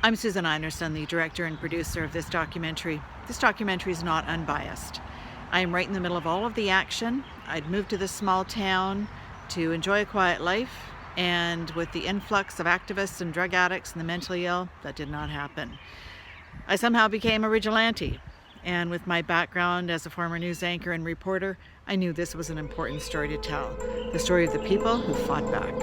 I'm Susan Einarsson, the director and producer of this documentary. This documentary is not unbiased. I am right in the middle of all of the action. I'd moved to this small town to enjoy a quiet life, and with the influx of activists and drug addicts and the mentally ill, that did not happen. I somehow became a vigilante, and with my background as a former news anchor and reporter, I knew this was an important story to tell, the story of the people who fought back.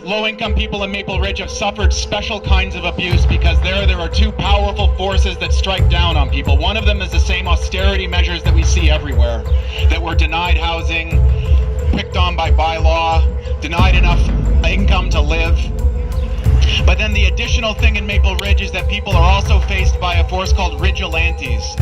Low-income people in Maple Ridge have suffered special kinds of abuse because there are two powerful forces that strike down on people. One of them is the same austerity measures that we see everywhere, that we're denied housing, picked on by bylaw, denied enough income to live. But then the additional thing in Maple Ridge is that people are also faced by a force called vigilantes.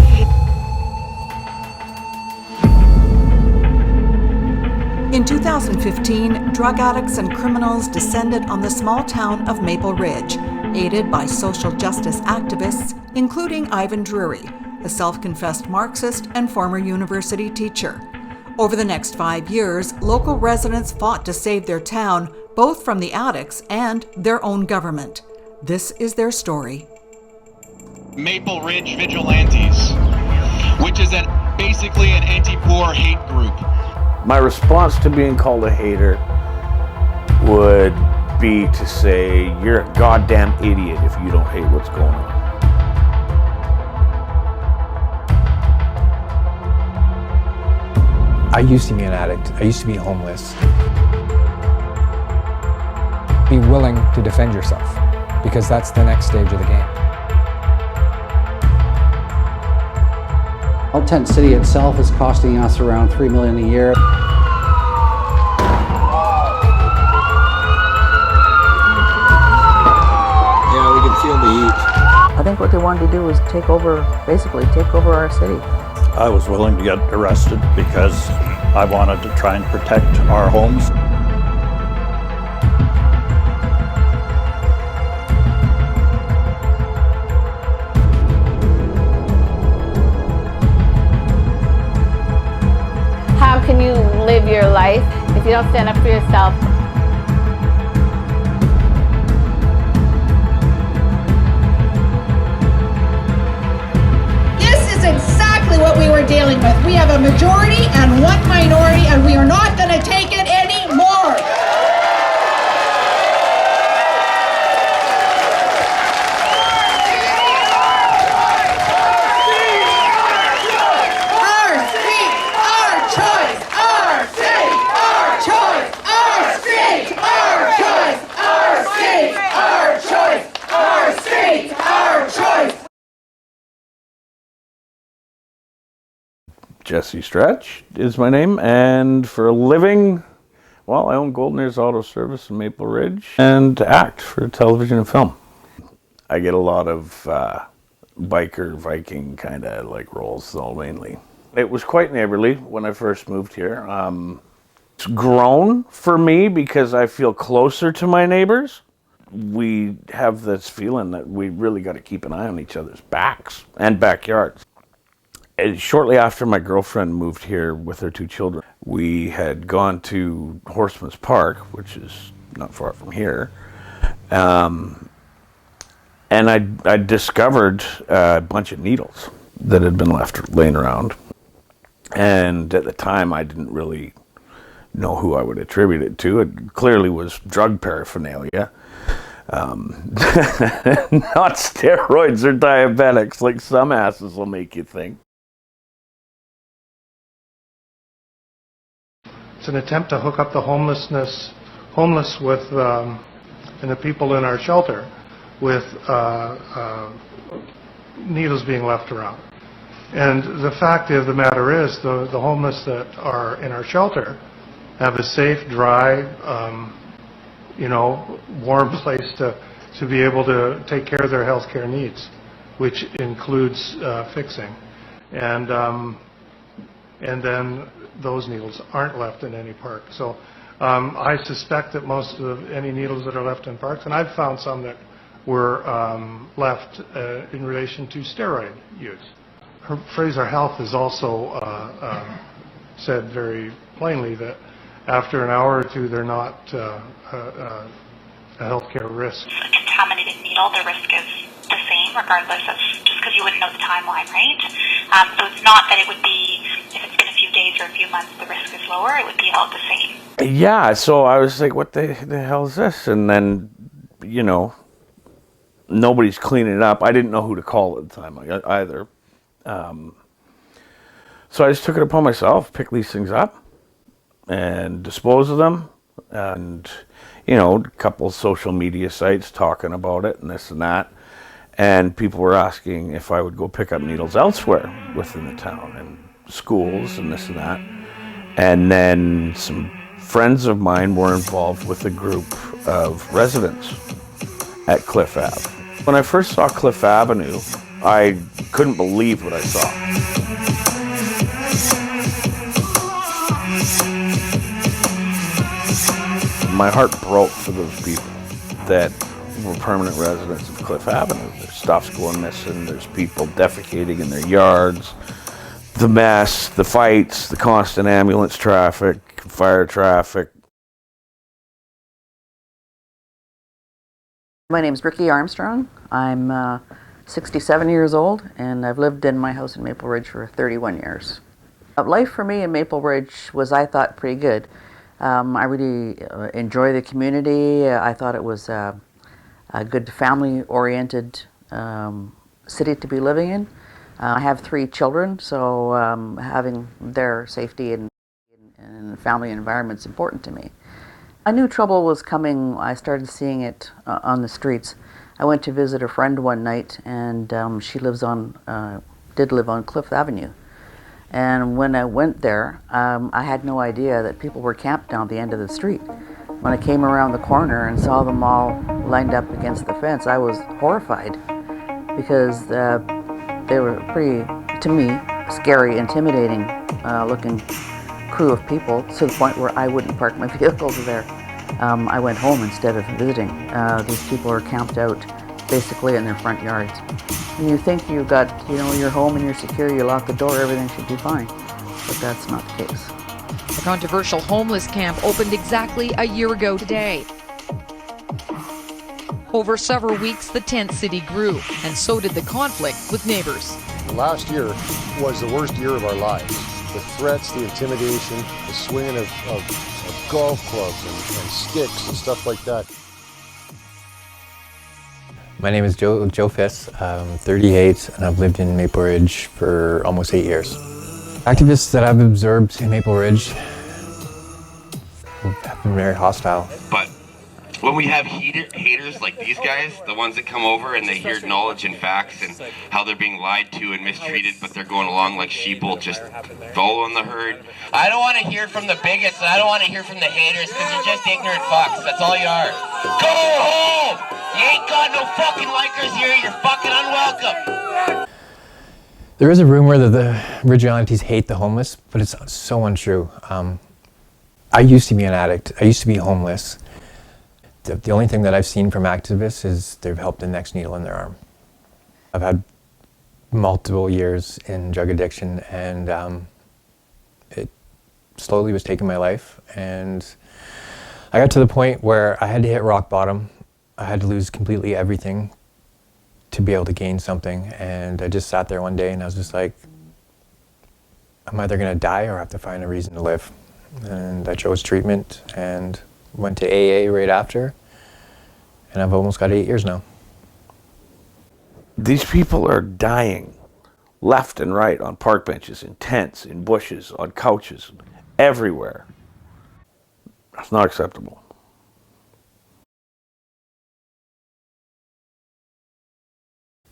In 2015, drug addicts and criminals descended on the small town of Maple Ridge, aided by social justice activists, including Ivan Drury, a self-confessed Marxist and former university teacher. Over the next 5 years, local residents fought to save their town, both from the addicts and their own government. This is their story. Maple Ridge Vigilantes, which is basically an anti-poor hate group. My response to being called a hater would be to say, you're a goddamn idiot if you don't hate what's going on. I used to be an addict. I used to be homeless. Be willing to defend yourself, because that's the next stage of the game. Tent City itself is costing us around $3 million a year. Yeah, we can feel the heat. I think what they wanted to do was basically take over our city. I was willing to get arrested because I wanted to try and protect our homes. How can you live your life if you don't stand up for yourself? This is exactly what we were dealing with. We have a majority and one minority, and we are not going to take it anymore. Jesse Stretch is my name, and for a living, well, I own Golden Ears Auto Service in Maple Ridge and act for television and film. I get a lot of biker, Viking kind of like roles, though, mainly. It was quite neighborly when I first moved here. It's grown for me because I feel closer to my neighbors. We have this feeling that we really got to keep an eye on each other's backs and backyards. Shortly after my girlfriend moved here with her 2 children, we had gone to Horseman's Park, which is not far from here, and I discovered a bunch of needles that had been left laying around. And at the time, I didn't really know who I would attribute it to. It clearly was drug paraphernalia. Not steroids or diabetics, like some asses will make you think. It's an attempt to hook up the homeless with, and the people in our shelter with needles being left around. And the fact of the matter is, the homeless that are in our shelter have a safe, dry, warm place to be able to take care of their health care needs, which includes fixing. And then those needles aren't left in any park. So I suspect that most of any needles that are left in parks, and I've found some that were left in relation to steroid use. Fraser Health has also said very plainly that after an hour or two, they're not a healthcare risk. how many they needle, the risk is the same, regardless of, just because you wouldn't know the timeline, right? So it's not that it would be, if it's been a few days or a few months, the risk is lower, it would be about the same. Yeah, so I was like, what the hell is this? And then, you know, nobody's cleaning it up. I didn't know who to call at the time either. So I just took it upon myself, pick these things up and dispose of them. And, you know, a couple social media sites talking about it and this and that. And people were asking if I would go pick up needles elsewhere within the town and schools and this and that. And then some friends of mine were involved with a group of residents at Cliff Ave. When I first saw Cliff Avenue, I couldn't believe what I saw. My heart broke for those people that were permanent residents of Cliff Avenue. Their stuff's going missing, there's people defecating in their yards, the mess, the fights, the constant ambulance traffic, fire traffic. My name's Ricky Armstrong. I'm 67 years old, and I've lived in my house in Maple Ridge for 31 years. Life for me in Maple Ridge was, I thought, pretty good. I really enjoy the community. I thought it was a good family-oriented city to be living in. I have 3 children, so having their safety and family environment is important to me. I knew trouble was coming. I started seeing it on the streets. I went to visit a friend one night, and she did live on Cliff Avenue. And when I went there, I had no idea that people were camped down the end of the street. When I came around the corner and saw them all lined up against the fence, I was horrified because they were pretty, to me, scary, intimidating looking crew of people, to the point where I wouldn't park my vehicles there. I went home instead of visiting. These people are camped out basically in their front yards. And you think you've got, you know, your home and you're secure, you lock the door, everything should be fine. But that's not the case. The controversial homeless camp opened exactly a year ago today. Over several weeks, the tent city grew, and so did the conflict with neighbors. Last year was the worst year of our lives. The threats, the intimidation, the swinging of golf clubs and sticks and stuff like that. My name is Joe Fiss. I'm 38 and I've lived in Maple Ridge for almost 8 years. Activists that I've observed in Maple Ridge have been very hostile. But when we have haters like these guys, the ones that come over and they hear knowledge and facts and how they're being lied to and mistreated, but they're going along like sheeple, just following the herd. I don't want to hear from the bigots, and I don't want to hear from the haters, because you're just ignorant fucks. That's all you are. Go home! You ain't got no fucking likers here. You're fucking unwelcome. There is a rumor that the vigilantes hate the homeless, but it's so untrue. I used to be an addict. I used to be homeless. The only thing that I've seen from activists is they've helped the next needle in their arm. I've had multiple years in drug addiction, and it slowly was taking my life. And I got to the point where I had to hit rock bottom. I had to lose completely everything to be able to gain something. And I just sat there one day and I was just like, I'm either going to die or I have to find a reason to live. And I chose treatment and went to AA right after, and I've almost got 8 years now. These people are dying left and right on park benches, in tents, in bushes, on couches, everywhere. That's not acceptable.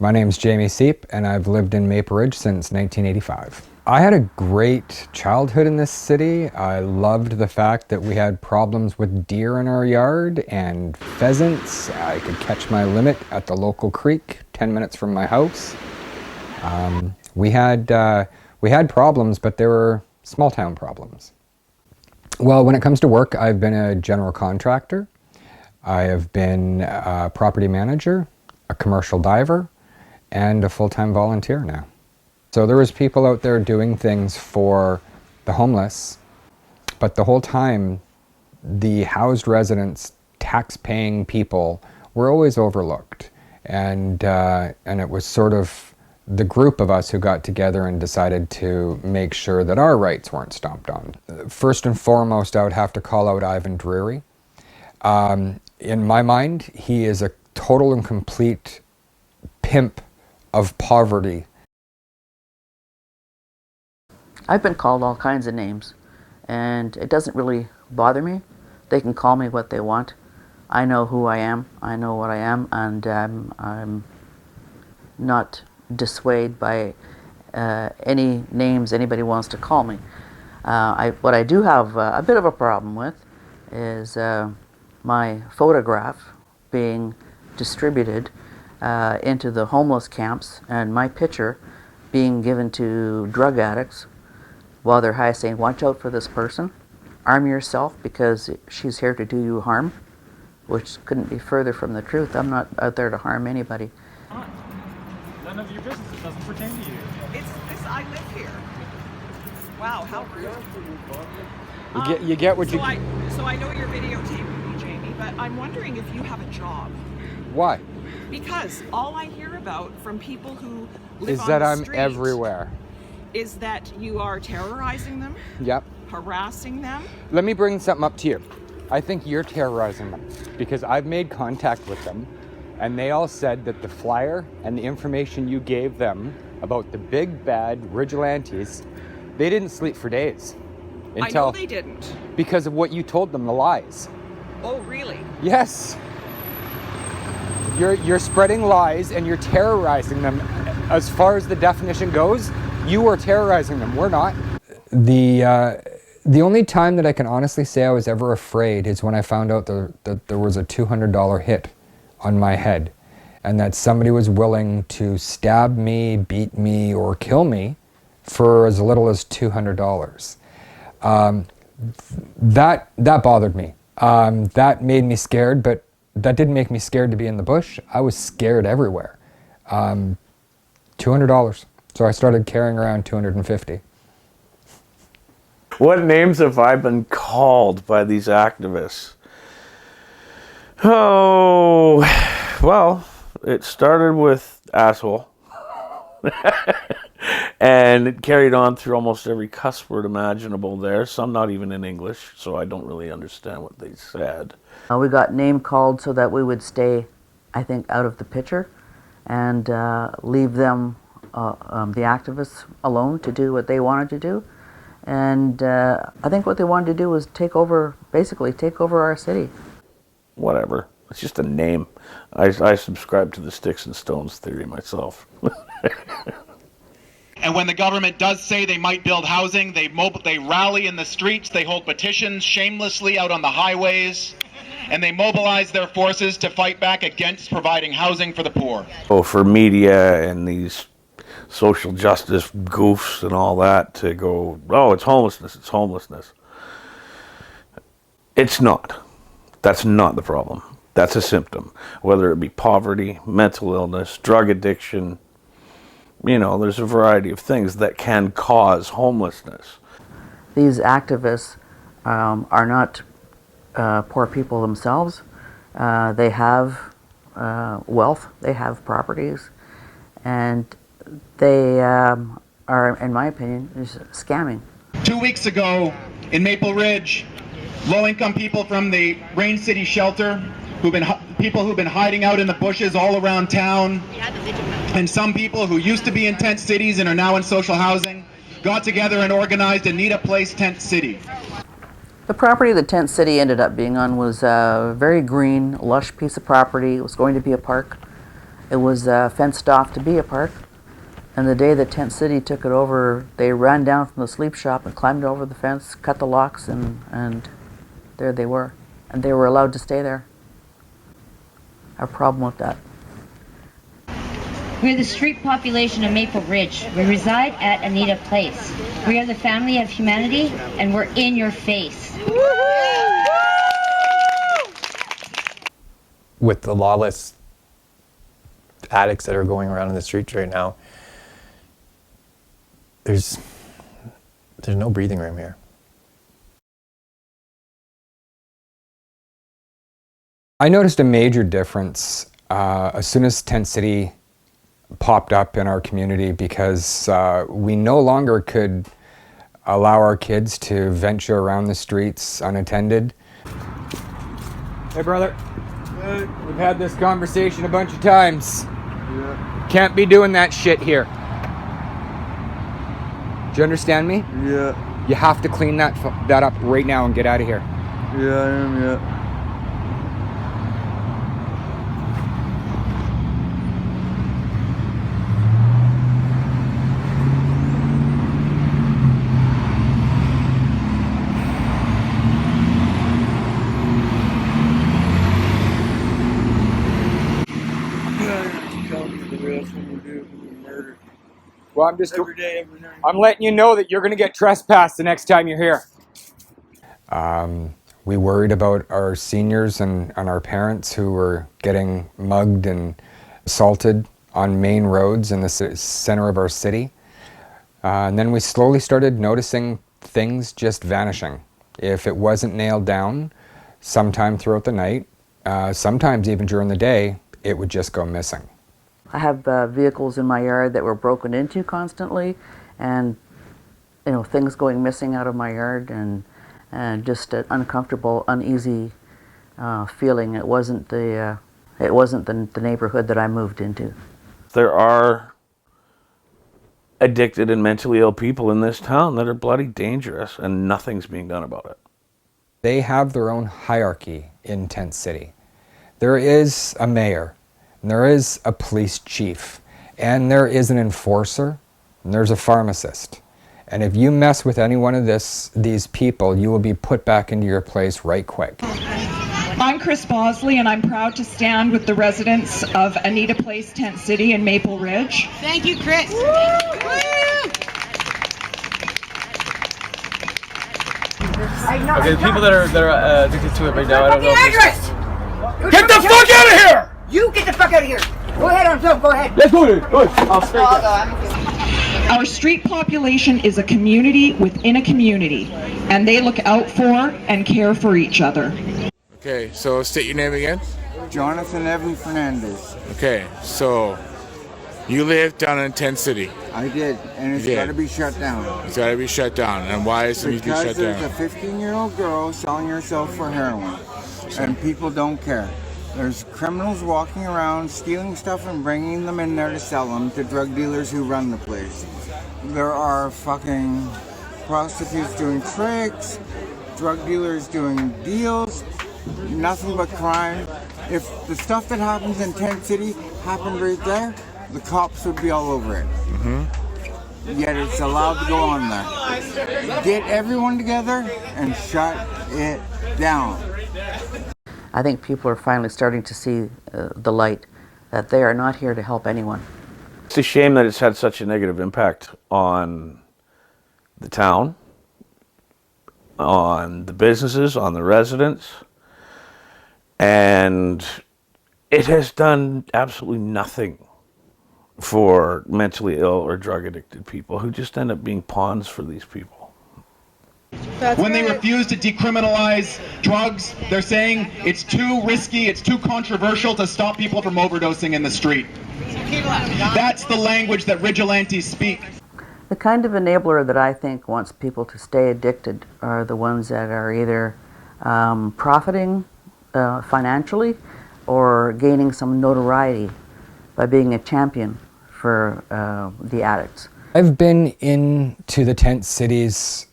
My name's Jamie Seep, and I've lived in Maple Ridge since 1985. I had a great childhood in this city. I loved the fact that we had problems with deer in our yard and pheasants. I could catch my limit at the local creek 10 minutes from my house. We had problems, but they were small town problems. Well, when it comes to work, I've been a general contractor. I have been a property manager, a commercial diver, and a full-time volunteer now. So there was people out there doing things for the homeless, but the whole time the housed residents, tax-paying people, were always overlooked. And it was sort of the group of us who got together and decided to make sure that our rights weren't stomped on. First and foremost, I would have to call out Ivan Drury. In my mind, he is a total and complete pimp of poverty. I've been called all kinds of names, and it doesn't really bother me. They can call me what they want. I know who I am, I know what I am, and I'm not dissuaded by any names anybody wants to call me. What I do have a bit of a problem with is my photograph being distributed into the homeless camps, and my picture being given to drug addicts while they're high, saying, watch out for this person, arm yourself because she's here to do you harm, which couldn't be further from the truth. I'm not out there to harm anybody. None of your business. It doesn't pertain to you. I live here. Wow, how rude. You get what you... So I know you're videotaping me, Jamie, but I'm wondering if you have a job. Why? Because all I hear about from people who live Is on that the I'm street everywhere. is that you are terrorizing them, Yep. harassing them. Let me bring something up to you. I think you're terrorizing them because I've made contact with them and they all said that the flyer and the information you gave them about the big bad vigilantes, they didn't sleep for days. I know they didn't. Because of what you told them, the lies. Oh, really? Yes. You're spreading lies and you're terrorizing them. As far as the definition goes, you are terrorizing them. We're not. The only time that I can honestly say I was ever afraid is when I found out that there was a $200 hit on my head and that somebody was willing to stab me, beat me, or kill me for as little as $200. That bothered me. That made me scared, but that didn't make me scared to be in the bush. I was scared everywhere. $200. So I started carrying around 250. What names have I been called by these activists? Oh, well, it started with asshole. And it carried on through almost every cuss word imaginable there, some not even in English, so I don't really understand what they said. We got name called so that we would stay, I think, out of the picture and leave them, the activists, alone to do what they wanted to do. And I think what they wanted to do was basically take over our city. Whatever. It's just a name. I subscribe to the sticks and stones theory myself. And when the government does say they might build housing, they rally in the streets, they hold petitions shamelessly out on the highways, and they mobilize their forces to fight back against providing housing for the poor. Oh, for media and these social justice goofs and all that to go, oh, it's homelessness, it's homelessness. It's not. That's not the problem. That's a symptom. Whether it be poverty, mental illness, drug addiction, you know, there's a variety of things that can cause homelessness. These activists are not poor people themselves. They have wealth, they have properties, and they are, in my opinion, just scamming. 2 weeks ago in Maple Ridge, low-income people from the Rain City shelter, people who've been hiding out in the bushes all around town, and some people who used to be in tent cities and are now in social housing, got together and organized Anita Place Tent City. The property the tent city ended up being on was a very green, lush piece of property. It was going to be a park. It was fenced off to be a park. And the day that tent city took it over, they ran down from the sleep shop and climbed over the fence, cut the locks, and there they were. And they were allowed to stay there. I have a problem with that. We're the street population of Maple Ridge. We reside at Anita Place. We are the family of humanity, and we're in your face. With the lawless addicts that are going around in the streets right now, there's no breathing room here. I noticed a major difference as soon as Tent City popped up in our community, because we no longer could allow our kids to venture around the streets unattended. Hey brother, we've had this conversation a bunch of times. Yeah. Can't be doing that shit here. Do you understand me? Yeah. You have to clean that up right now and get out of here. Yeah, I am, yeah. Well, I'm letting you know that you're going to get trespassed the next time you're here. We worried about our seniors and our parents who were getting mugged and assaulted on main roads in the center of our city. And then we slowly started noticing things just vanishing. If it wasn't nailed down, sometime throughout the night, sometimes even during the day, it would just go missing. I have vehicles in my yard that were broken into constantly, and things going missing out of my yard, and just an uncomfortable, uneasy feeling. It wasn't the neighborhood that I moved into. There are addicted and mentally ill people in this town that are bloody dangerous, and nothing's being done about it. They have their own hierarchy in Tent City. There is a mayor, and there is a police chief, and there is an enforcer, and there's a pharmacist. And if you mess with any one of these people, you will be put back into your place right quick. I'm Chris Bosley, and I'm proud to stand with the residents of Anita Place, Tent City, and Maple Ridge. Thank you, Chris. Okay, the people that are addicted to it right now, I don't know. Address! Get the fuck out of here! You get the fuck out of here! Go ahead, Armstrong, go ahead. Let's go there. Go ahead. I'll straight Our street population is a community within a community, and they look out for and care for each other. Okay, so state your name again. Jonathan Evan Fernandez. Okay, so you live down in Tent City. I did, and it's got to be shut down. It's got to be shut down. And why is it need to be shut down? Because there's a 15-year-old girl selling herself for heroin, and people don't care. There's criminals walking around stealing stuff and bringing them in there to sell them to drug dealers who run the place. There are fucking prostitutes doing tricks, drug dealers doing deals, nothing but crime. If the stuff that happens in Tent City happened right there, the cops would be all over it. Mm-hmm. Yet it's allowed to go on there. Get everyone together and shut it down. I think people are finally starting to see the light, that they are not here to help anyone. It's a shame that it's had such a negative impact on the town, on the businesses, on the residents, and it has done absolutely nothing for mentally ill or drug addicted people who just end up being pawns for these people. When they refuse to decriminalize drugs, they're saying it's too risky, it's too controversial to stop people from overdosing in the street. That's the language that vigilantes speak. The kind of enabler that I think wants people to stay addicted are the ones that are either profiting financially or gaining some notoriety by being a champion for the addicts. I've been into the tent cities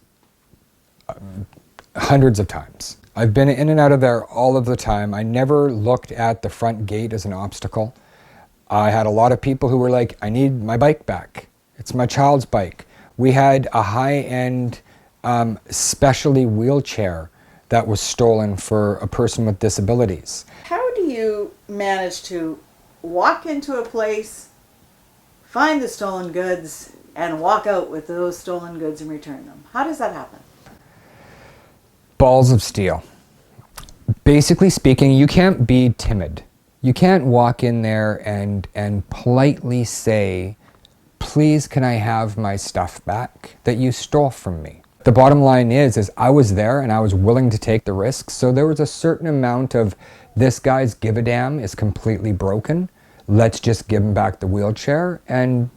hundreds of times. I've been in and out of there all of the time. I never looked at the front gate as an obstacle. I had a lot of people who were like, I need my bike back. It's my child's bike. We had a high-end specialty wheelchair that was stolen for a person with disabilities. How do you manage to walk into a place, find the stolen goods, and walk out with those stolen goods and return them? How does that happen? Balls of steel. Basically speaking, you can't be timid. You can't walk in there and politely say, please can I have my stuff back that you stole from me? The bottom line is I was there and I was willing to take the risks, so there was a certain amount of This guy's give a damn is completely broken. Let's just give him back the wheelchair and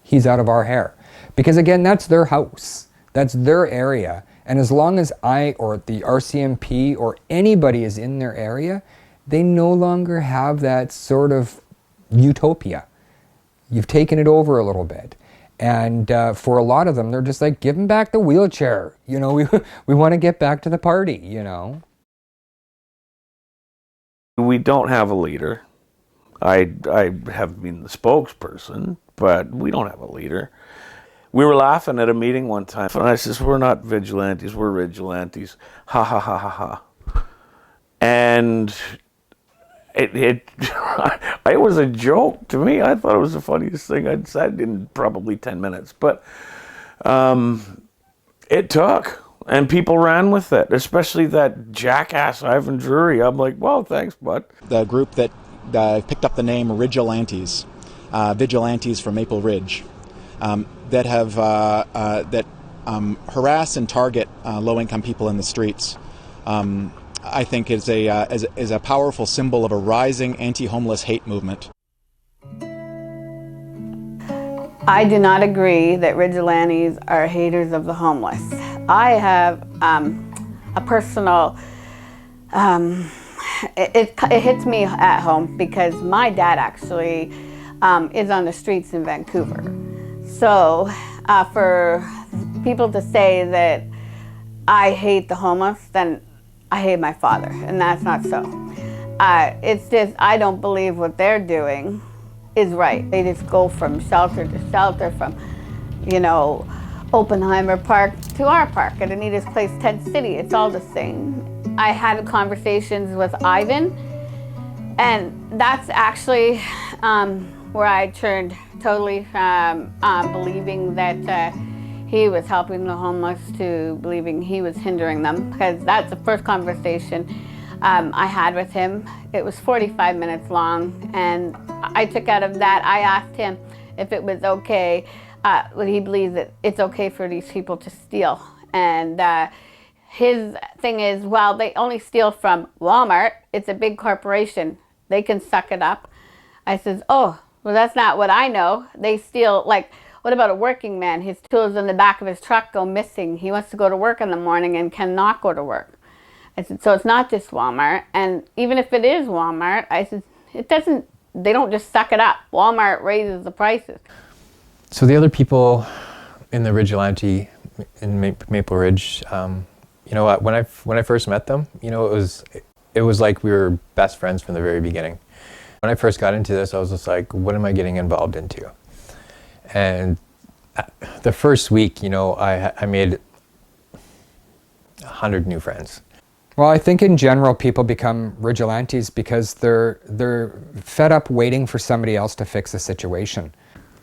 he's out of our hair. Because again, that's their house. That's their area. And as long as I or the RCMP or anybody is in their area, they no longer have that sort of utopia. You've taken it over a little bit. And for a lot of them, they're just like, give him back the wheelchair. You know, we want to get back to the party, you know. We don't have a leader. I have been the spokesperson, but we don't have a leader. We were laughing at a meeting one time, and I says, we're not vigilantes, we're vigilantes. Ha ha ha ha ha. And it was a joke to me. I thought it was the funniest thing I'd said in probably 10 minutes. But it took, and people ran with it, especially that jackass Ivan Drury. I'm like, well, thanks, bud. The group that picked up the name Vigilantes, Vigilantes from Maple Ridge, that have harass and target low-income people in the streets. I think is a powerful symbol of a rising anti-homeless hate movement. I do not agree that vigilantes are haters of the homeless. I have a personal, it hits me at home because my dad actually is on the streets in Vancouver. So for people to say that I hate the homeless, then I hate my father, and that's not so. It's just, I don't believe what they're doing is right. They just go from shelter to shelter, from, you know, Oppenheimer Park to our park at Anita's Place, Tent City. It's all the same. I had conversations with Ivan, and that's actually where I turned totally from believing that he was helping the homeless to believing he was hindering them, because that's the first conversation I had with him. It was 45 minutes long, and I took out of that, I asked him if it was okay, would he believe that it's okay for these people to steal. And his thing is, well, they only steal from Walmart. It's a big corporation. They can suck it up. I says, oh, well, that's not what I know. They steal, like, what about a working man? His tools in the back of his truck go missing. He wants to go to work in the morning and cannot go to work. I said, so it's not just Walmart. And even if it is Walmart, I said, it doesn't, they don't just suck it up. Walmart raises the prices. So the other people in the Vigilante in Maple Ridge, you know what, when I first met them, you know, it was like we were best friends from the very beginning. When I first got into this, I was just like, what am I getting involved into? And the first week, you know, I made 100 new friends. Well, I think in general people become vigilantes because they're fed up waiting for somebody else to fix the situation.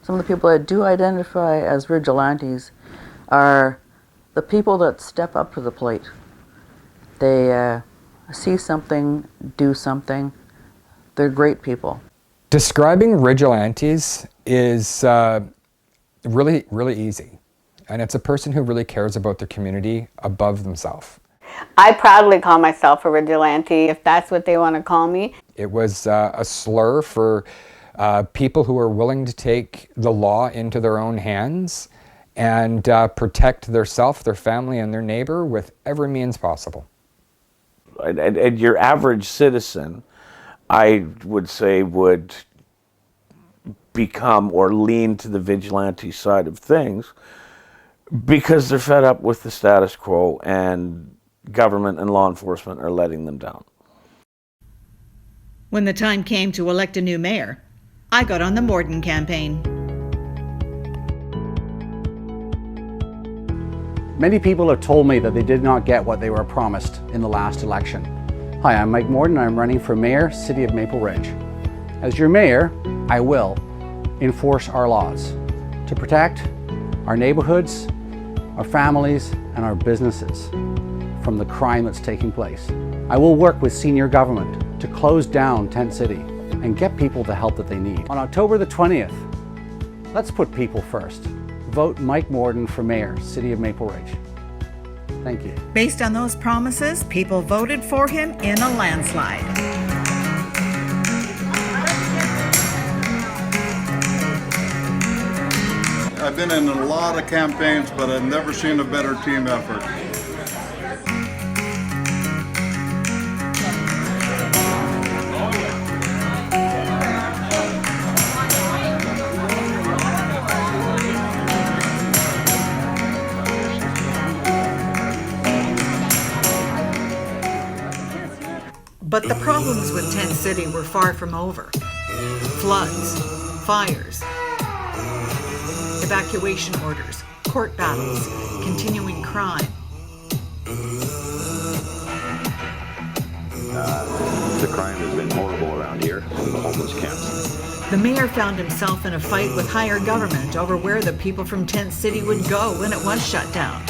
Some of the people that do identify as vigilantes are the people that step up to the plate. They see something, do something. They're great people. Describing vigilantes is really, really easy. And it's a person who really cares about their community above themselves. I proudly call myself a vigilante, if that's what they want to call me. It was a slur for people who are willing to take the law into their own hands and protect theirself, their family, and their neighbor with every means possible. And your average citizen, I would say, would become or lean to the vigilante side of things because they're fed up with the status quo and government and law enforcement are letting them down. When the time came to elect a new mayor, I got on the Morden campaign. Many people have told me that they did not get what they were promised in the last election. Hi, I'm Mike Morden and I'm running for Mayor, City of Maple Ridge. As your mayor, I will enforce our laws to protect our neighborhoods, our families, and our businesses from the crime that's taking place. I will work with senior government to close down Tent City and get people the help that they need. On October the 20th, let's put people first. Vote Mike Morden for Mayor, City of Maple Ridge. Thank you. Based on those promises, people voted for him in a landslide. I've been in a lot of campaigns, but I've never seen a better team effort. But the problems with Tent City were far from over. Floods, fires, evacuation orders, court battles, continuing crime. The crime has been horrible around here, the homeless camps. The mayor found himself in a fight with higher government over where the people from Tent City would go when it was shut down.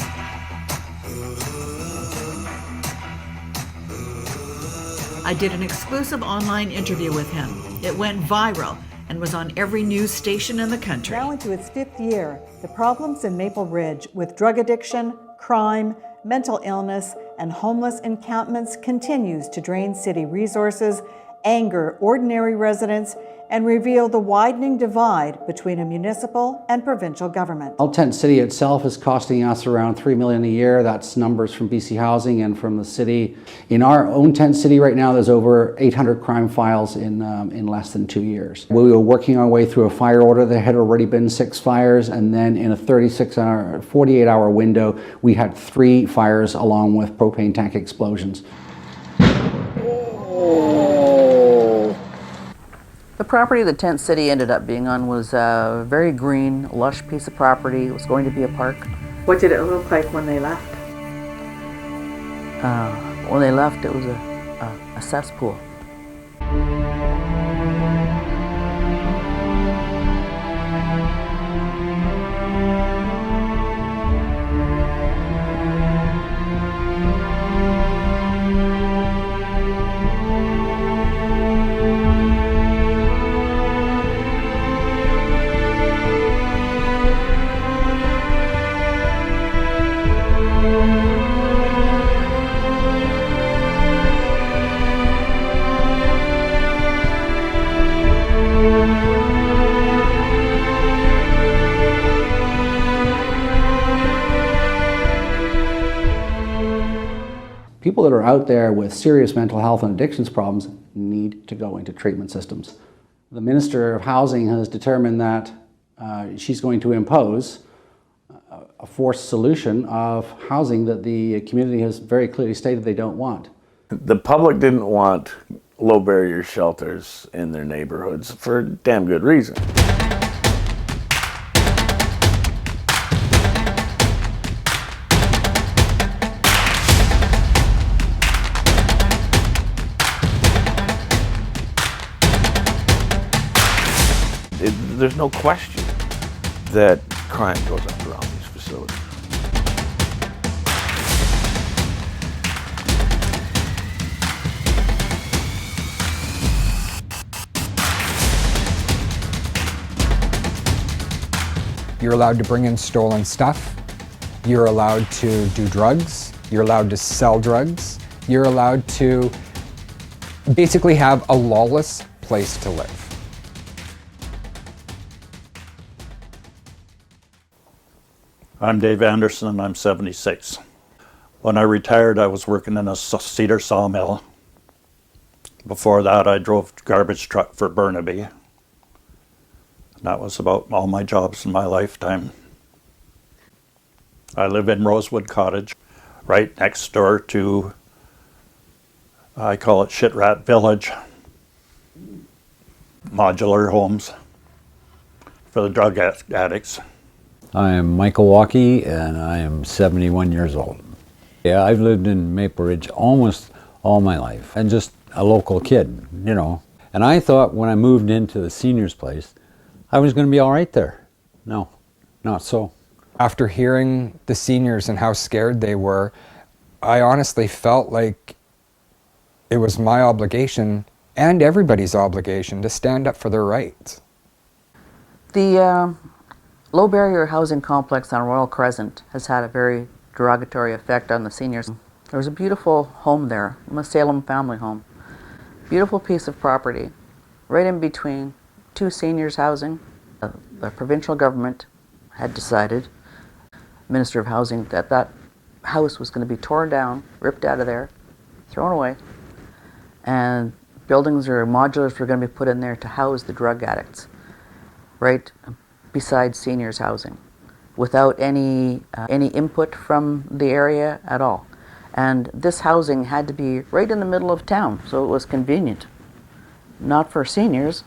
I did an exclusive online interview with him. It went viral and was on every news station in the country. Now into its 5th year, the problems in Maple Ridge with drug addiction, crime, mental illness, and homeless encampments continues to drain city resources, anger ordinary residents, and reveal the widening divide between a municipal and provincial government. Well, Tent City itself is costing us around $3 million a year. That's numbers from BC Housing and from the city. In our own Tent City right now, there's over 800 crime files in less than 2 years. We were working our way through a fire order. There had already been 6 fires, and then in a 48-hour window, we had 3 fires along with propane tank explosions. The property that Tent City ended up being on was a very green, lush piece of property. It was going to be a park. What did it look like when they left? When they left, it was a cesspool. People that are out there with serious mental health and addictions problems need to go into treatment systems. The Minister of Housing has determined that she's going to impose a forced solution of housing that the community has very clearly stated they don't want. The public didn't want low barrier shelters in their neighborhoods for a damn good reason. There's no question that crime goes up around these facilities. You're allowed to bring in stolen stuff. You're allowed to do drugs. You're allowed to sell drugs. You're allowed to basically have a lawless place to live. I'm Dave Anderson and I'm 76. When I retired, I was working in a cedar sawmill. Before that, I drove garbage truck for Burnaby. And that was about all my jobs in my lifetime. I live in Rosewood Cottage, right next door to, I call it Shit Rat Village, modular homes for the drug addicts. I am Michael Walkie and I am 71 years old. Yeah, I've lived in Maple Ridge almost all my life and just a local kid, you know. And I thought when I moved into the seniors place, I was going to be all right there. No, not so. After hearing the seniors and how scared they were, I honestly felt like it was my obligation and everybody's obligation to stand up for their rights. The low barrier housing complex on Royal Crescent has had a very derogatory effect on the seniors. There was a beautiful home there, a Salem family home. Beautiful piece of property, right in between 2 seniors housing. The provincial government had decided, Minister of Housing, that that house was going to be torn down, ripped out of there, thrown away, and buildings or modulars were going to be put in there to house the drug addicts, right beside seniors housing, without any input from the area at all. And this housing had to be right in the middle of town, so it was convenient. Not for seniors,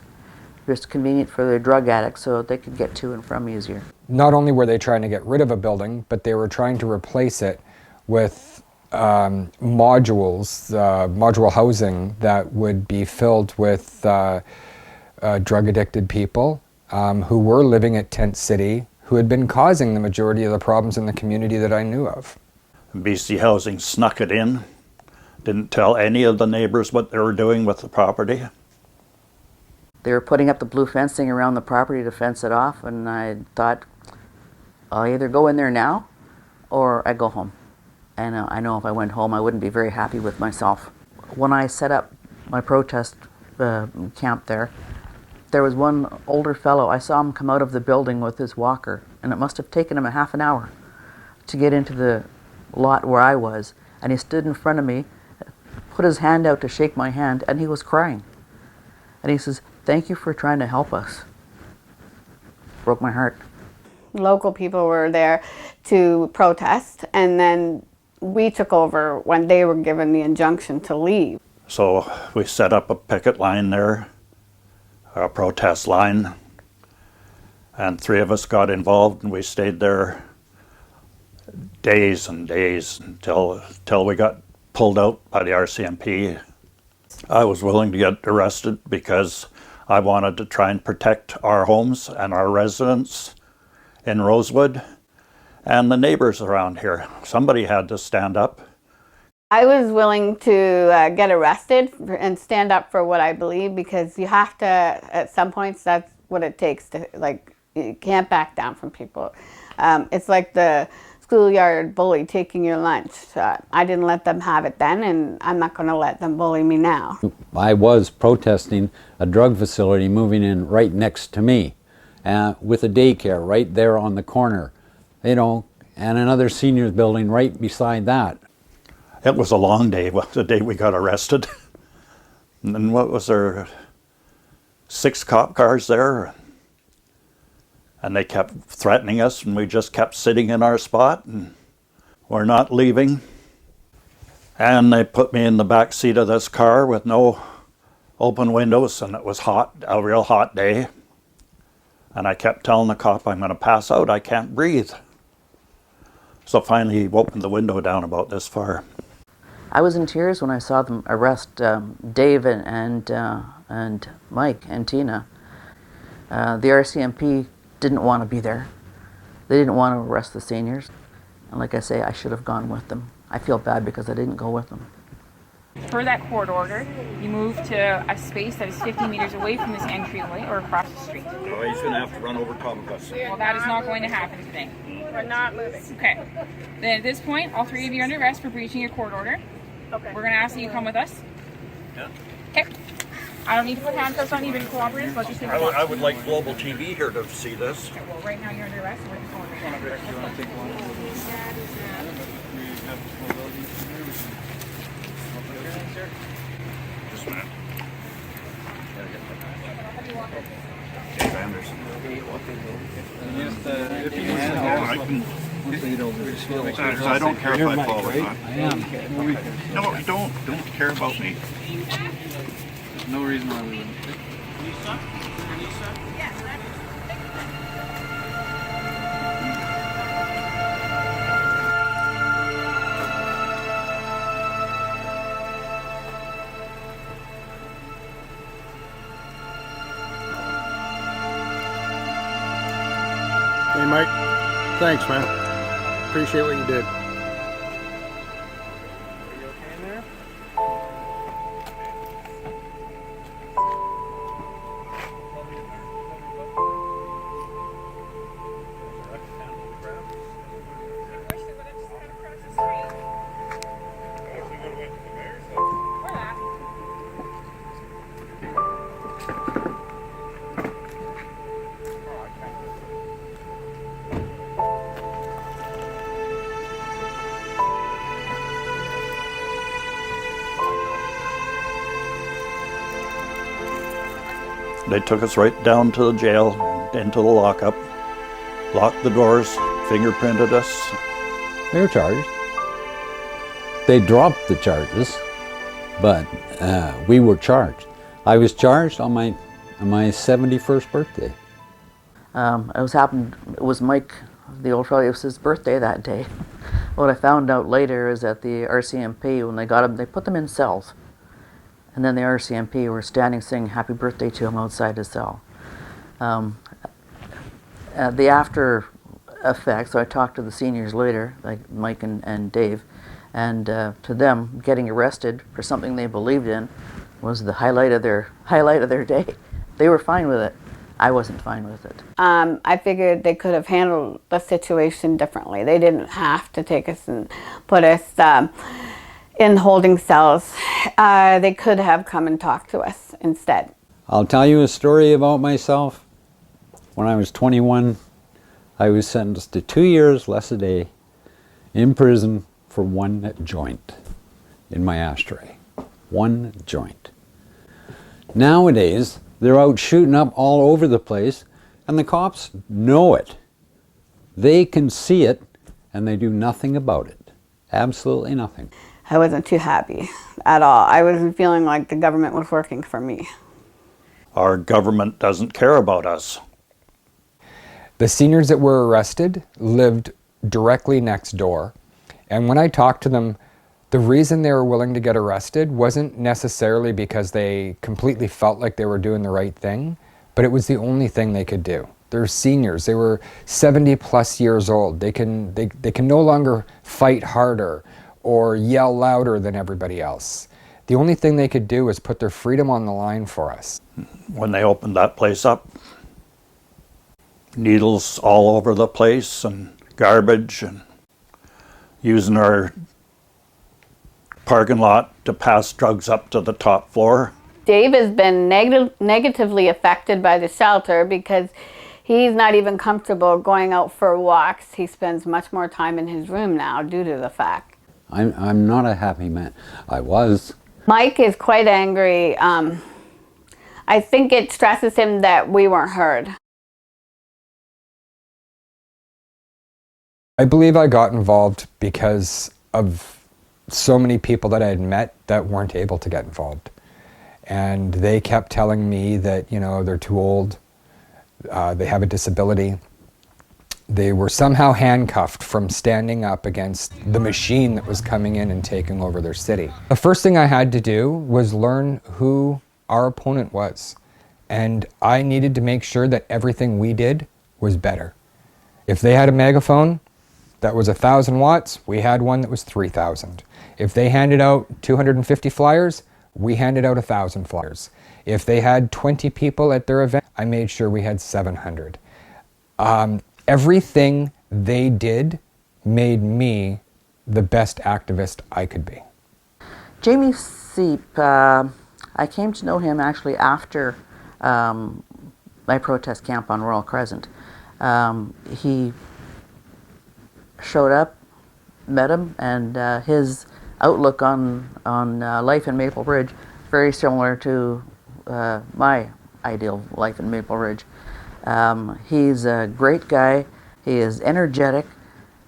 just convenient for the drug addicts so they could get to and from easier. Not only were they trying to get rid of a building, but they were trying to replace it with module housing that would be filled with drug-addicted people who were living at Tent City, who had been causing the majority of the problems in the community that I knew of. BC Housing snuck it in, didn't tell any of the neighbors what they were doing with the property. They were putting up the blue fencing around the property to fence it off, and I thought, I'll either go in there now or I go home. And I know if I went home, I wouldn't be very happy with myself. When I set up my protest camp there was one older fellow. I saw him come out of the building with his walker, and it must have taken him a half an hour to get into the lot where I was. And he stood in front of me, put his hand out to shake my hand, and he was crying. And he says, "Thank you for trying to help us." Broke my heart. Local people were there to protest, and then we took over when they were given the injunction to leave. So we set up a picket line there, a protest line, and 3 of us got involved, and we stayed there days and days until we got pulled out by the RCMP. I was willing to get arrested because I wanted to try and protect our homes and our residents in Rosewood and the neighbors around here. Somebody had to stand up. I was willing to get arrested and stand up for what I believe, because you have to, at some points, that's what it takes to, like, you can't back down from people. It's like the schoolyard bully taking your lunch. I didn't let them have it then, and I'm not going to let them bully me now. I was protesting a drug facility moving in right next to me, with a daycare right there on the corner, you know, and another seniors building right beside that. It was a long day, the day we got arrested. And then what was there, 6 cop cars there? And they kept threatening us, and we just kept sitting in our spot, and we're not leaving. And they put me in the back seat of this car with no open windows, and it was hot, a real hot day. And I kept telling the cop, I'm going to pass out, I can't breathe. So finally he opened the window down about this far. I was in tears when I saw them arrest Dave and Mike and Tina. The RCMP didn't want to be there. They didn't want to arrest the seniors. And like I say, I should have gone with them. I feel bad because I didn't go with them. Per that court order, you move to a space that is 50 meters away from this entryway or across the street. So he's going to have to run over top of us. Well, that is not going to happen today. We're not moving. Okay. Then at this point, all 3 of you are under arrest for breaching your court order. Okay. We're going to ask that you come with us. Yeah. Okay. I don't need to put handcuffs on you, but cooperative. Let's just I would like Global TV here to see this. Okay, well, right now you're under arrest. We're going to Just a minute. Dave Anderson. I don't care if I fall or not. I am. No, don't care about me. There's no reason why we wouldn't. Hey Mike, thanks man. Appreciate what you did. They took us right down to the jail, into the lockup, locked the doors, fingerprinted us. They were charged. They dropped the charges, but we were charged. I was charged on my 71st birthday. It was Mike, the old fellow, it was his birthday that day. What I found out later is that the RCMP, when they got him, they put them in cells. And then the RCMP were standing saying happy birthday to him outside his cell. The after effects, so I talked to the seniors later, like Mike and Dave, and to them, getting arrested for something they believed in was the highlight of their day. They were fine with it. I wasn't fine with it. I figured they could have handled the situation differently. They didn't have to take us and put us in holding cells. They could have come and talked to us instead. I'll tell you a story about myself. When I was 21, I was sentenced to 2 years less a day in prison for one joint in my ashtray. One joint. Nowadays, they're out shooting up all over the place, and the cops know it. They can see it, and they do nothing about it. Absolutely nothing. I wasn't too happy at all. I wasn't feeling like the government was working for me. Our government doesn't care about us. The seniors that were arrested lived directly next door. And when I talked to them, the reason they were willing to get arrested wasn't necessarily because they completely felt like they were doing the right thing, but it was the only thing they could do. They're seniors. They were 70 plus years old. They can no longer fight harder or yell louder than everybody else. The only thing they could do was put their freedom on the line for us. When they opened that place up, needles all over the place and garbage, and using our parking lot to pass drugs up to the top floor. Dave has been negatively affected by the shelter because he's not even comfortable going out for walks. He spends much more time in his room now due to the fact. I'm not a happy man. I was. Mike is quite angry. I think it stresses him that we weren't heard. I believe I got involved because of so many people that I had met that weren't able to get involved. And they kept telling me that, you know, they're too old, they have a disability. They were somehow handcuffed from standing up against the machine that was coming in and taking over their city. The first thing I had to do was learn who our opponent was. And I needed to make sure that everything we did was better. If they had a megaphone that was 1,000 watts, we had one that was 3,000. If they handed out 250 flyers, we handed out 1,000 flyers. If they had 20 people at their event, I made sure we had 700. Everything they did made me the best activist I could be. Jamie Seep, I came to know him actually after my protest camp on Royal Crescent. He showed up, met him, and his outlook on life in Maple Ridge, very similar to my ideal life in Maple Ridge. He's a great guy. He is energetic.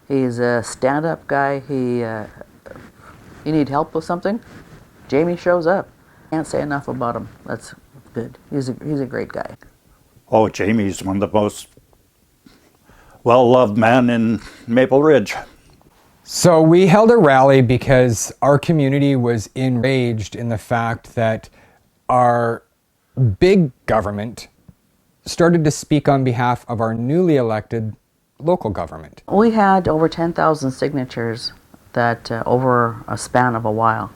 He's a stand-up guy. You need help with something, Jamie shows up. Can't say enough about him. That's good. He's a great guy. Oh, Jamie's one of the most well-loved men in Maple Ridge. So we held a rally because our community was enraged in the fact that our big government started to speak on behalf of our newly elected local government. We had over 10,000 signatures that over a span of a while,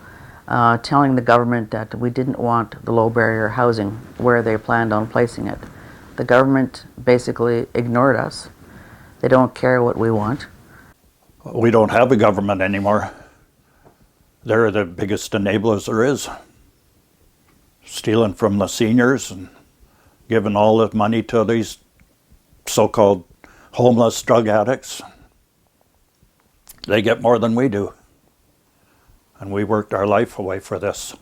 telling the government that we didn't want the low barrier housing where they planned on placing it. The government basically ignored us. They don't care what we want. We don't have a government anymore. They're the biggest enablers there is. Stealing from the seniors and giving all the money to these so-called homeless drug addicts. They get more than we do. And we worked our life away for this.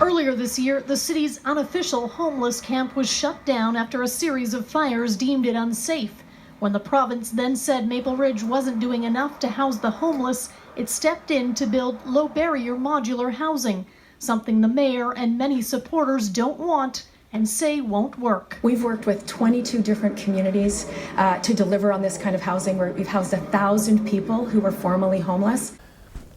Earlier this year, the city's unofficial homeless camp was shut down after a series of fires deemed it unsafe. When the province then said Maple Ridge wasn't doing enough to house the homeless, it stepped in to build low-barrier modular housing, something the mayor and many supporters don't want and say won't work. We've worked with 22 different communities to deliver on this kind of housing, where we've housed 1,000 people who were formerly homeless.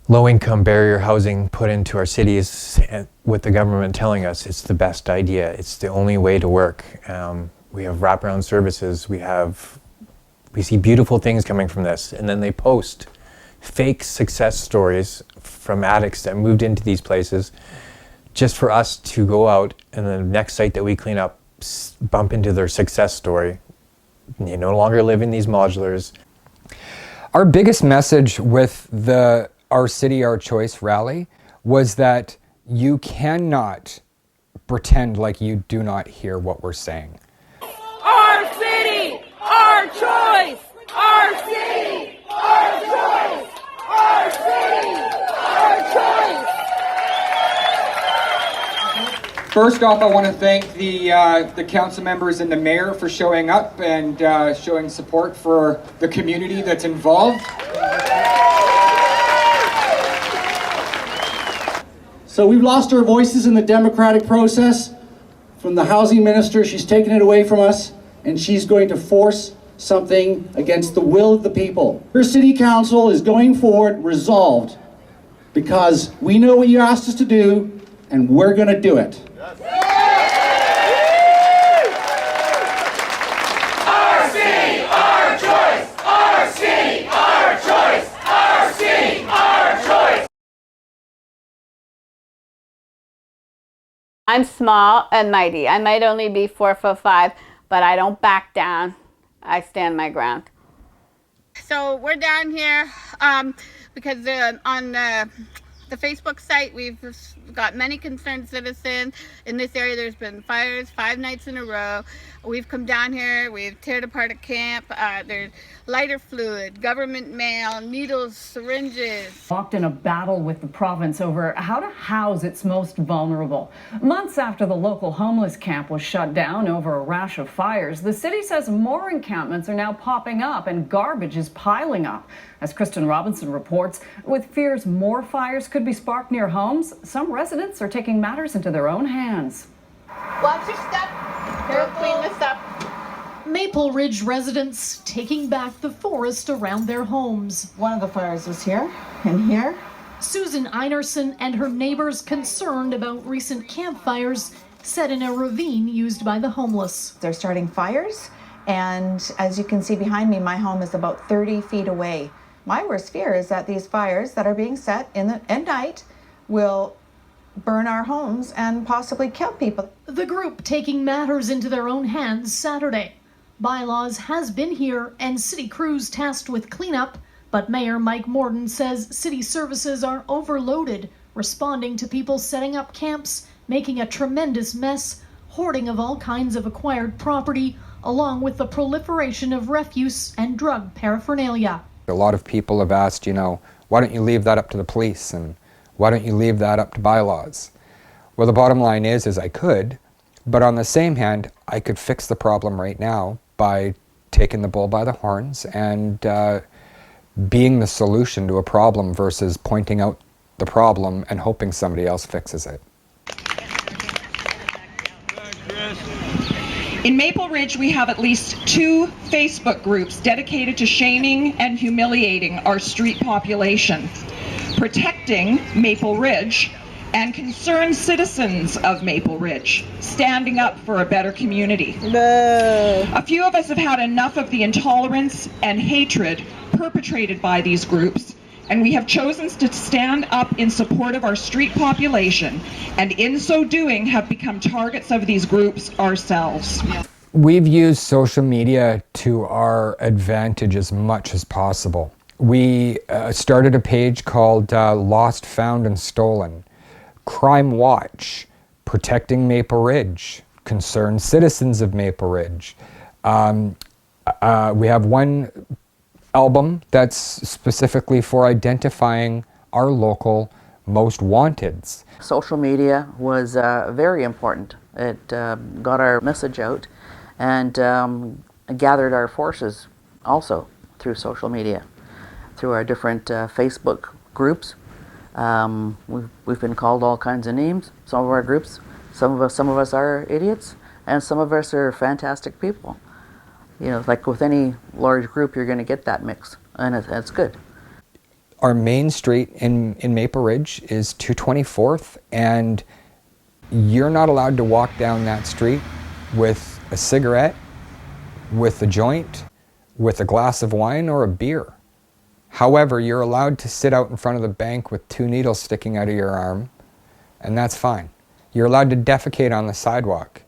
Low-income barrier housing put into our cities, with the government telling us it's the best idea, it's the only way to work. We have wraparound services, we see beautiful things coming from this, and then they post fake success stories from addicts that moved into these places just for us to go out and the next site that we clean up bump into their success story. They no longer live in these modulars. Our biggest message with the Our City, Our Choice rally was that you cannot pretend like you do not hear what we're saying. Our city, our choice! Our city, our choice! Our city, our choice! First off, I want to thank the council members and the mayor for showing up and showing support for the community that's involved. So we've lost our voices in the democratic process. From the housing minister, she's taken it away from us, and she's going to force something against the will of the people. Her city council is going forward resolved, because we know what you asked us to do, and we're going to do it. Our city, our choice! Our city, our choice! Our city, our choice! I'm small and mighty. I might only be 4'5", but I don't back down. I stand my ground. So we're down here because on the Facebook site we've got many concerned citizens. In this area there's been fires 5 nights in a row. We've come down here, we've teared apart a camp. There's lighter fluid, government mail, needles, syringes. Walked in a battle with the province over how to house its most vulnerable. Months after the local homeless camp was shut down over a rash of fires, the city says more encampments are now popping up and garbage is piling up. As Kristen Robinson reports, with fears more fires could be sparked near homes, some residents are taking matters into their own hands. Watch your step. Here, clean this up. Maple Ridge residents taking back the forest around their homes. One of the fires was here and here. Susan Einarsson and her neighbors concerned about recent campfires set in a ravine used by the homeless. They're starting fires, and as you can see behind me, my home is about 30 feet away. My worst fear is that these fires that are being set at night will burn our homes and possibly kill people. The group taking matters into their own hands Saturday. Bylaws has been here and city crews tasked with cleanup, but Mayor Mike Morden says city services are overloaded, responding to people setting up camps, making a tremendous mess, hoarding of all kinds of acquired property, along with the proliferation of refuse and drug paraphernalia. A lot of people have asked, why don't you leave that up to the police, and why don't you leave that up to bylaws? Well, the bottom line is I could, but on the same hand, I could fix the problem right now by taking the bull by the horns and being the solution to a problem versus pointing out the problem and hoping somebody else fixes it. In Maple Ridge, we have at least 2 Facebook groups dedicated to shaming and humiliating our street population. Protecting Maple Ridge and Concerned Citizens of Maple Ridge, standing up for a better community. No. A few of us have had enough of the intolerance and hatred perpetrated by these groups, and we have chosen to stand up in support of our street population, and in so doing have become targets of these groups ourselves. We've used social media to our advantage as much as possible. We started a page called Lost, Found, and Stolen, Crime Watch, Protecting Maple Ridge, Concerned Citizens of Maple Ridge. We have one album that's specifically for identifying our local most wanteds. Social media was very important. It got our message out and gathered our forces also through social media, through our different Facebook groups. We've been called all kinds of names, some of our groups. Some of us are idiots, and some of us are fantastic people. You know, like with any large group, you're going to get that mix, and it's good. Our main street in Maple Ridge is 224th, and you're not allowed to walk down that street with a cigarette, with a joint, with a glass of wine or a beer. However, you're allowed to sit out in front of the bank with 2 needles sticking out of your arm, and that's fine. You're allowed to defecate on the sidewalk,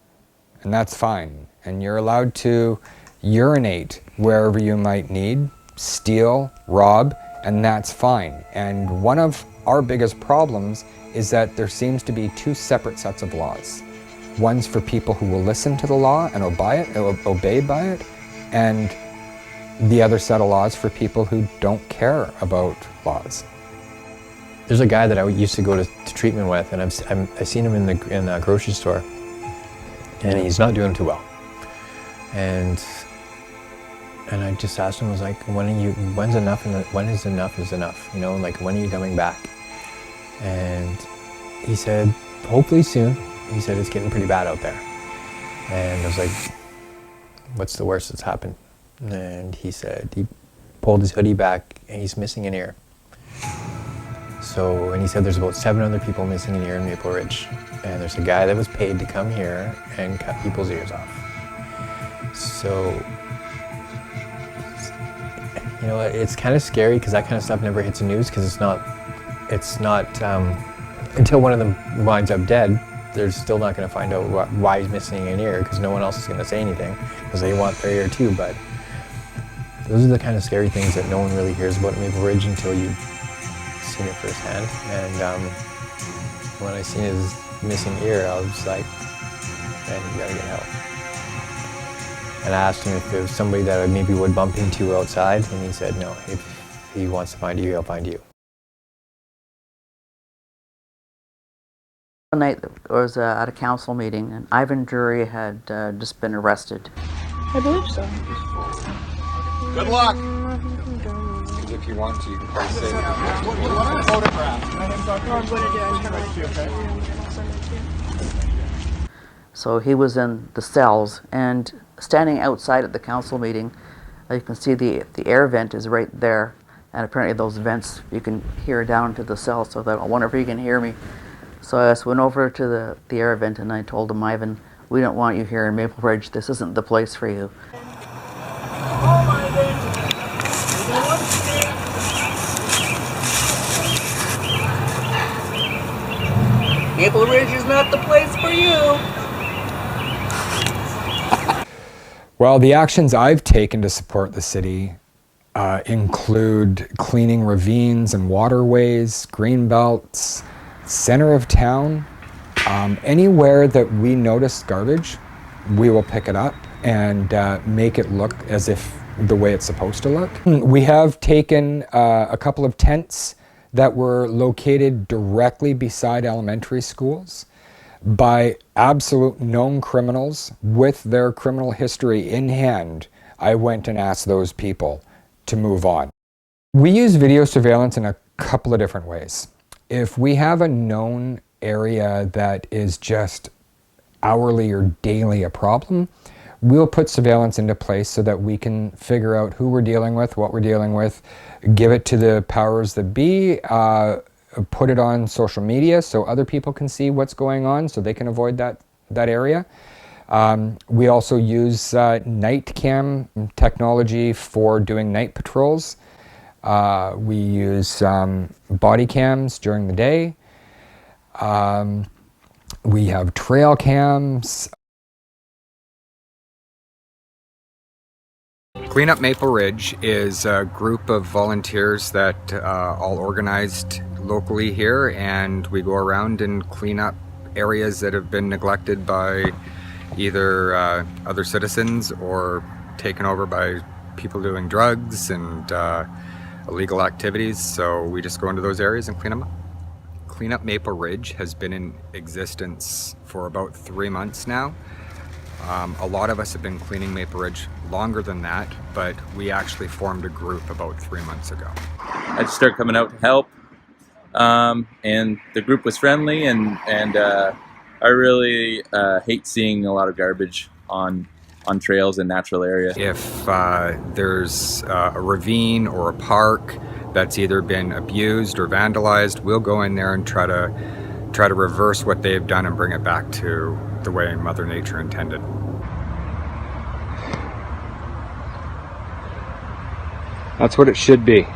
and that's fine. And you're allowed to urinate wherever you might need, steal, rob, and that's fine. And one of our biggest problems is that there seems to be 2 separate sets of laws. One's for people who will listen to the law and obey by it, and the other set of laws for people who don't care about laws. There's a guy that I used to go to treatment with, and I've seen him in the grocery store, and he's not doing too well. And I just asked him, I was like, when is enough is enough? You know, like, when are you coming back? And he said, hopefully soon. He said, it's getting pretty bad out there. And I was like, what's the worst that's happened? And he said, he pulled his hoodie back and he's missing an ear. So, and he said there's about 7 other people missing an ear in Maple Ridge. And there's a guy that was paid to come here and cut people's ears off. So, you know, it's kind of scary because that kind of stuff never hits the news because it's not, until one of them winds up dead, they're still not going to find out why he's missing an ear because no one else is going to say anything because they want their ear too. But those are the kind of scary things that no one really hears about Maple Ridge until you've seen it firsthand. And when I seen his missing ear, I was like, man, you gotta get help. And I asked him if there was somebody that I maybe would bump into outside, and he said no, if he wants to find you, he'll find you. One night I was at a council meeting, and Ivan Drury had just been arrested. I believe so. Good luck. Because if you want to, you can probably say photograph. I'm going to do it. So he was in the cells, and standing outside at the council meeting, you can see the air vent is right there, and apparently those vents you can hear down to the cell. So that I wonder if he can hear me. So I just went over to the air vent and I told him, Ivan, we don't want you here in Maple Ridge. This isn't the place for you. Maple Ridge is not the place for you. Well, the actions I've taken to support the city include cleaning ravines and waterways, green belts, center of town. Anywhere that we notice garbage, we will pick it up and make it look as if the way it's supposed to look. We have taken a couple of tents that were located directly beside elementary schools by absolute known criminals with their criminal history in hand. I went and asked those people to move on. We use video surveillance in a couple of different ways. If we have a known area that is just hourly or daily a problem, we'll put surveillance into place so that we can figure out who we're dealing with, what we're dealing with, give it to the powers that be, put it on social media so other people can see what's going on so they can avoid that area. We also use night cam technology for doing night patrols. We use body cams during the day. We have trail cams. Clean Up Maple Ridge is a group of volunteers that all organized locally here, and we go around and clean up areas that have been neglected by either other citizens or taken over by people doing drugs and illegal activities. So we just go into those areas and clean them up. Clean Up Maple Ridge has been in existence for about 3 months now. A lot of us have been cleaning Maple Ridge longer than that, but we actually formed a group about 3 months ago. I just started coming out to help, and the group was friendly, and I really hate seeing a lot of garbage on trails in natural areas. If there's a ravine or a park that's either been abused or vandalized, we'll go in there and try to reverse what they've done and bring it back to the way Mother Nature intended. That's what it should be.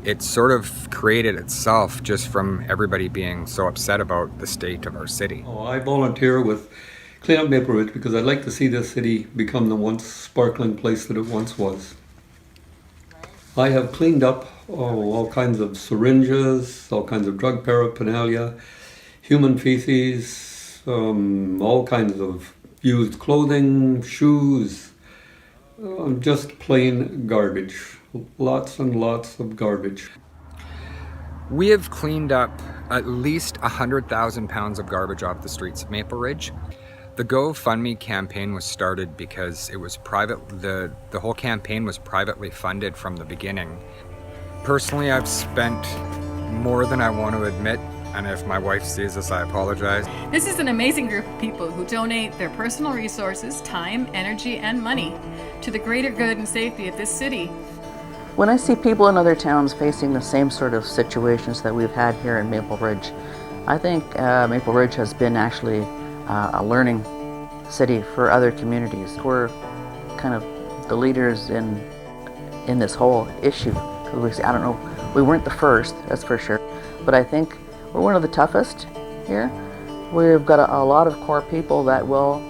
It sort of created itself just from everybody being so upset about the state of our city. I volunteer with Clean Up Maple Ridge because I'd like to see this city become the once sparkling place that it once was. I have cleaned up all kinds of syringes, all kinds of drug paraphernalia, human feces, all kinds of used clothing, shoes, just plain garbage. Lots and lots of garbage. We have cleaned up at least 100,000 pounds of garbage off the streets of Maple Ridge. The GoFundMe campaign was started because it was private. The whole campaign was privately funded from the beginning. Personally, I've spent more than I want to admit, and if my wife sees this, I apologize. This is an amazing group of people who donate their personal resources, time, energy, and money to the greater good and safety of this city. When I see people in other towns facing the same sort of situations that we've had here in Maple Ridge, I think Maple Ridge has been actually a learning city for other communities. We're kind of the leaders in this whole issue. I don't know, we weren't the first, that's for sure, but I think we're one of the toughest here. We've got a lot of core people that will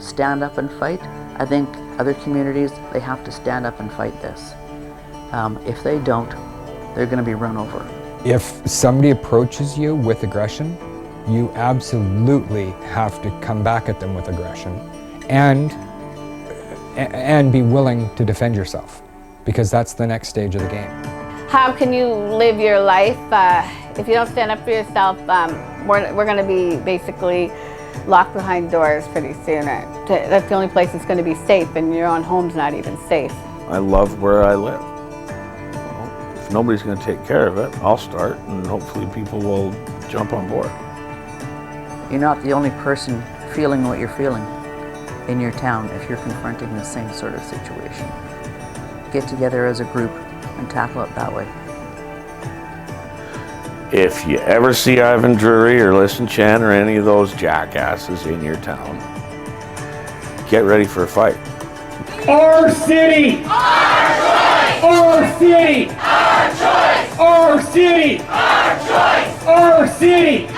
stand up and fight. I think other communities, they have to stand up and fight this. If they don't, they're going to be run over. If somebody approaches you with aggression, you absolutely have to come back at them with aggression and be willing to defend yourself, because that's the next stage of the game. How can you live your life if you don't stand up for yourself? We're going to be basically locked behind doors pretty soon. That's the only place that's going to be safe, and your own home's not even safe. I love where I live. If nobody's going to take care of it, I'll start, and hopefully people will jump on board. You're not the only person feeling what you're feeling in your town if you're confronting the same sort of situation. Get together as a group and tackle it that way. If you ever see Ivan Drury or Listen Chan or any of those jackasses in your town, get ready for a fight. Our city! Our choice! Our city! Our choice! Our city! Our choice! Our city!